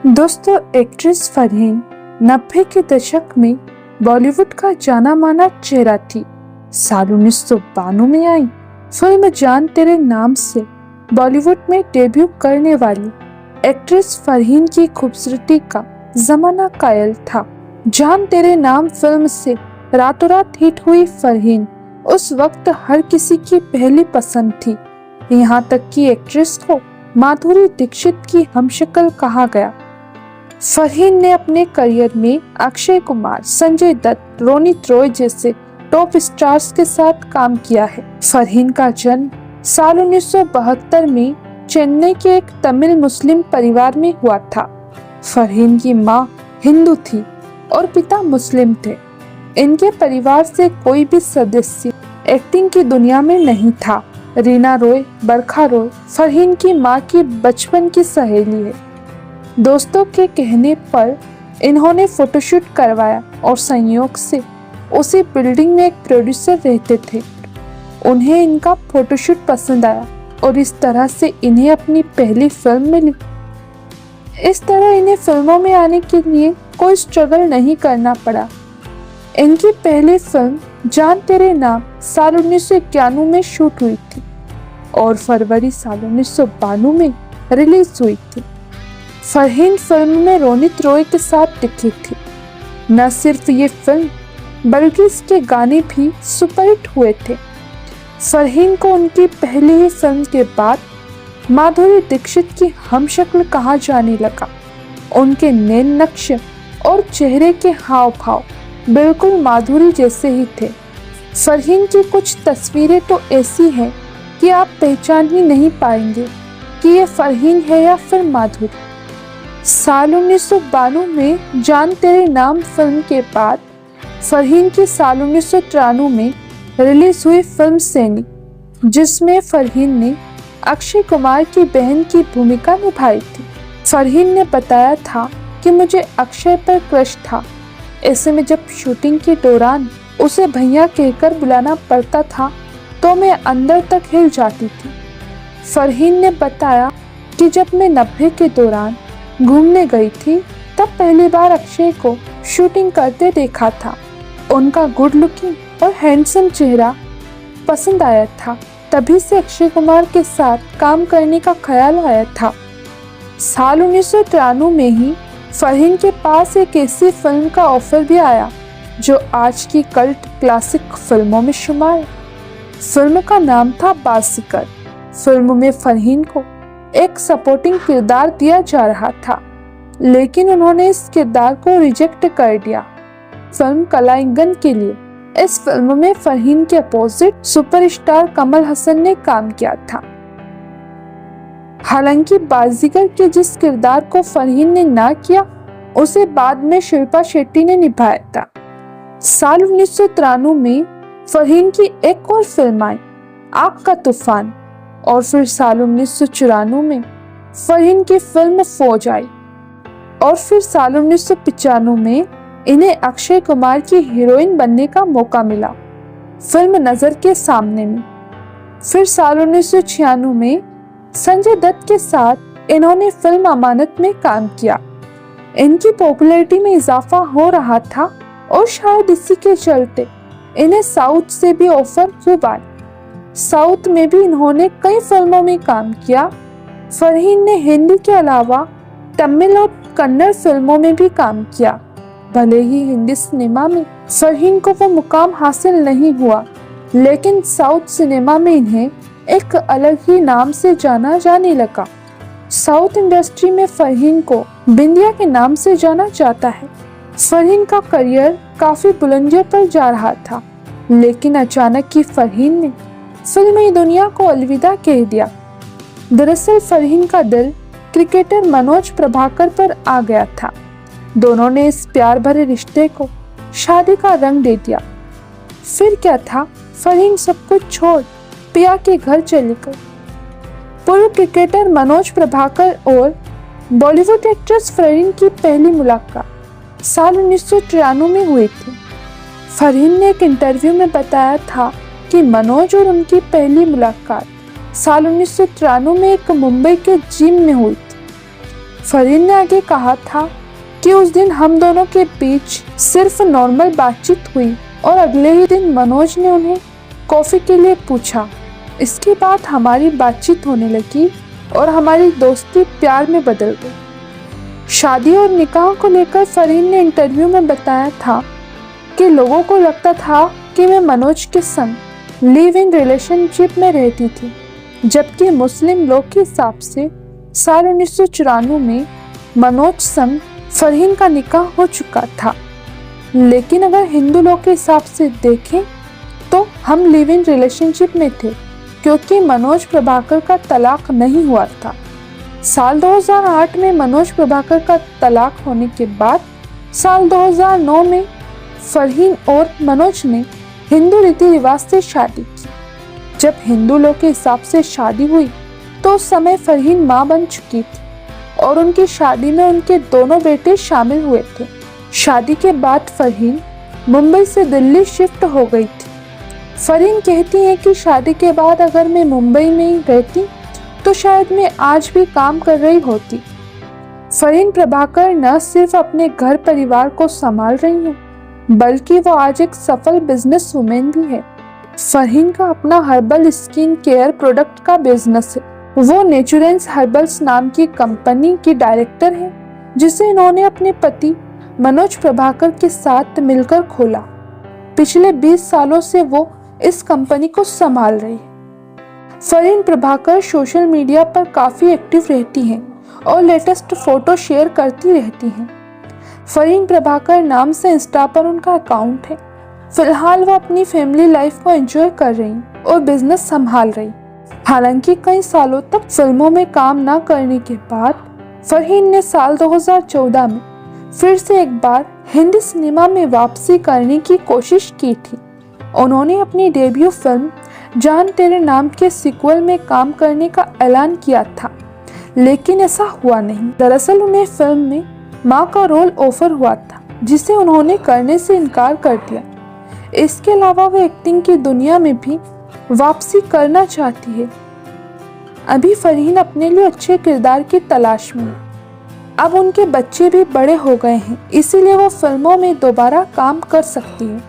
दोस्तों, एक्ट्रेस फरहीन 90 के दशक में बॉलीवुड का जाना माना चेहरा थी। साल 1992 में आई फिल्म जान तेरे नाम से बॉलीवुड में डेब्यू करने वाली एक्ट्रेस फरहीन की खूबसूरती का जमाना कायल था। जान तेरे नाम फिल्म से रातों रात हिट हुई फरहीन उस वक्त हर किसी की पहली पसंद थी। यहाँ तक कि एक्ट्रेस को माधुरी दीक्षित की हमशक्ल कहा गया। फरहीन ने अपने करियर में अक्षय कुमार, संजय दत्त, रोनित रॉय जैसे टॉप स्टार्स के साथ काम किया है। फरहीन का जन्म साल 1972 में चेन्नई के एक तमिल मुस्लिम परिवार में हुआ था। फरहीन की मां हिंदू थी और पिता मुस्लिम थे। इनके परिवार से कोई भी सदस्य एक्टिंग की दुनिया में नहीं था। रीना रॉय, बरखा रॉय फरहीन की मां की बचपन की सहेली है। दोस्तों के कहने पर इन्होंने फोटोशूट करवाया और संयोग से उसी बिल्डिंग में एक प्रोड्यूसर रहते थे। उन्हें इनका फोटोशूट पसंद आया और इस तरह से इन्हें अपनी पहली फिल्म मिली। इस तरह इन्हें फिल्मों में आने के लिए कोई स्ट्रगल नहीं करना पड़ा। इनकी पहली फिल्म जान तेरे नाम साल 1991 में शूट हुई थी और फरवरी साल 1992 में रिलीज हुई थी। फरहीन फिल्म में रोनित रॉय के साथ दिखी थी। न सिर्फ ये फिल्म बल्कि इसके गाने भी सुपरहिट हुए थे। फरहीन को उनकी पहली ही फिल्म के बाद माधुरी दीक्षित की हमशक्ल कहा जाने लगा। उनके नैन नक्श और चेहरे के हाव भाव बिल्कुल माधुरी जैसे ही थे। फरहीन की कुछ तस्वीरें तो ऐसी हैं कि आप पहचान ही नहीं पाएंगे कि ये फरहीन है या फिर माधुरी। साल 1992 में जान तेरे नाम फिल्म के बाद फरहीन की साल 1993 में रिलीज हुई फिल्म सैनी, जिसमें फरहीन ने अक्षय कुमार की बहन की भूमिका निभाई थी। फरहीन ने बताया था कि मुझे अक्षय पर क्रश था। ऐसे में जब शूटिंग के दौरान उसे भैया कहकर बुलाना पड़ता था तो मैं अंदर तक हिल जाती थी। फरहीन ने बताया कि जब मैं 90 के दौरान घूमने गई थी तब पहली बार अक्षय को शूटिंग करते देखा था। उनका गुड लुकिंग और हैंडसम चेहरा पसंद आया था। तभी से अक्षय कुमार के साथ काम करने का ख्याल आया था। साल 1993 में ही फरहीन के पास एक ऐसी फिल्म का ऑफर भी आया जो आज की कल्ट क्लासिक फिल्मों में शुमार है। फिल्म का नाम था बाजीगर। फिल्म में फरहीन को एक सपोर्टिंग किरदार दिया जा रहा था, लेकिन उन्होंने इस किरदार को रिजेक्ट कर दिया फिल्म कलाइगन के लिए। इस फिल्म में फरहीन के अपोजिट सुपरस्टार कमल हसन ने काम किया था। हालांकि बाजीगर के जिस किरदार को फरहीन ने ना किया उसे बाद में शिल्पा शेट्टी ने निभाया था। साल 1993 में फरहीन की एक और फिल्म आई, आग का तूफान, और फिर साल 1994 में फरहीन की फिल्म फौज आई और फिर साल 1995 में इन्हें अक्षय कुमार की हीरोइन बनने का मौका मिला फिल्म नजर के सामने में। फिर साल 1996 में संजय दत्त के साथ इन्होंने फिल्म अमानत में काम किया। इनकी पॉपुलैरिटी में इजाफा हो रहा था और शायद इसी के चलते इन्हें साउथ से भी ऑफर खूब आए। साउथ में भी इन्होंने कई फिल्मों में काम किया। फरहीन ने हिंदी के अलावा तमिल और कन्नड़ फिल्मों में भी काम किया। भले ही हिंदी सिनेमा में फरहीन को वो मुकाम हासिल नहीं हुआ, लेकिन साउथ सिनेमा में इन्हें एक अलग ही नाम से जाना जाने लगा। साउथ इंडस्ट्री में फरहीन को बिंदिया के नाम से जाना जाता है। फरहीन का करियर काफी बुलंदियों पर जा रहा था, लेकिन अचानक ही फरहीन ने फिल्मी दुनिया को अलविदा कह दिया। दरअसल फरहीन का दिल क्रिकेटर मनोज प्रभाकर पर आ गया था। दोनों ने इस प्यार भरे रिश्ते को शादी का रंग दे दिया। फिर क्या था, फरहीन सब कुछ छोड़ पिया के घर चली गई। पूर्व क्रिकेटर मनोज प्रभाकर और बॉलीवुड एक्ट्रेस फरहीन की पहली मुलाकात साल 1993 में हुई थी। फरहीन ने एक इंटरव्यू में बताया था कि मनोज और उनकी पहली मुलाकात साल 1993 में एक मुंबई के जिम में हुई थी। फरहीन ने आगे कहा था कि उस दिन हम दोनों के बीच सिर्फ नॉर्मल बातचीत हुई और अगले ही दिन मनोज ने उन्हें कॉफ़ी के लिए पूछा। इसके बाद हमारी बातचीत होने लगी और हमारी दोस्ती प्यार में बदल गई। शादी और निकाह को लेकर फरहीन ने इंटरव्यू में बताया था कि लोगों को लगता था कि मैं मनोज के संग लिव इन रिलेशनशिप में रहती थी, जबकि मुस्लिम लोग के हिसाब से साल 1994 में मनोज संग फरहीन का निकाह हो चुका था। लेकिन अगर हिंदू लोग के हिसाब से देखें तो हम लिव इन रिलेशनशिप में थे, क्योंकि मनोज प्रभाकर का तलाक नहीं हुआ था। साल 2008 में मनोज प्रभाकर का तलाक होने के बाद साल 2009 में फरहीन और मनोज ने हिंदू रीति रिवाज से शादी की। जब हिंदू लोग के हिसाब से शादी हुई तो उस समय फरहीन मां बन चुकी थी और उनकी शादी में उनके दोनों बेटे शामिल हुए थे। शादी के बाद फरहीन मुंबई से दिल्ली शिफ्ट हो गई थी। फरहीन कहती हैं कि शादी के बाद अगर मैं मुंबई में ही रहती तो शायद मैं आज भी काम कर रही होती। फरहीन प्रभाकर न सिर्फ अपने घर परिवार को संभाल रही हैं, बल्कि वो आज एक सफल बिजनेस वुमेन भी है। फरहीन का अपना हर्बल स्किन केयर प्रोडक्ट का बिजनेस है। वो नेचुरेंस हर्बल्स नाम की कंपनी की डायरेक्टर है, जिसे इन्होंने अपने पति मनोज प्रभाकर के साथ मिलकर खोला। पिछले 20 सालों से वो इस कंपनी को संभाल रही है। फरहीन प्रभाकर सोशल मीडिया पर काफ़ी एक्टिव रहती हैं और लेटेस्ट फोटो शेयर करती रहती हैं। फरहीन प्रभाकर नाम से इंस्टा पर उनका अकाउंट है। फिलहाल वो अपनी फैमिली लाइफ को एंजॉय कर रही और बिजनेस संभाल रही। हालांकि कई सालों तक फिल्मों में काम न करने के बाद फरहीन ने साल 2014 में फिर से एक बार हिंदी सिनेमा में वापसी करने की कोशिश की थी। उन्होंने अपनी डेब्यू फिल्म जान तेरे नाम के सीक्वल में काम करने का ऐलान किया था, लेकिन ऐसा हुआ नहीं। दरअसल उन्हें फिल्म में माँ का रोल ऑफर हुआ था, जिसे उन्होंने करने से इनकार कर दिया। इसके अलावा वो एक्टिंग की दुनिया में भी वापसी करना चाहती है। अभी फरहीन अपने लिए अच्छे किरदार की तलाश में है। अब उनके बच्चे भी बड़े हो गए हैं, इसीलिए वो फिल्मों में दोबारा काम कर सकती है।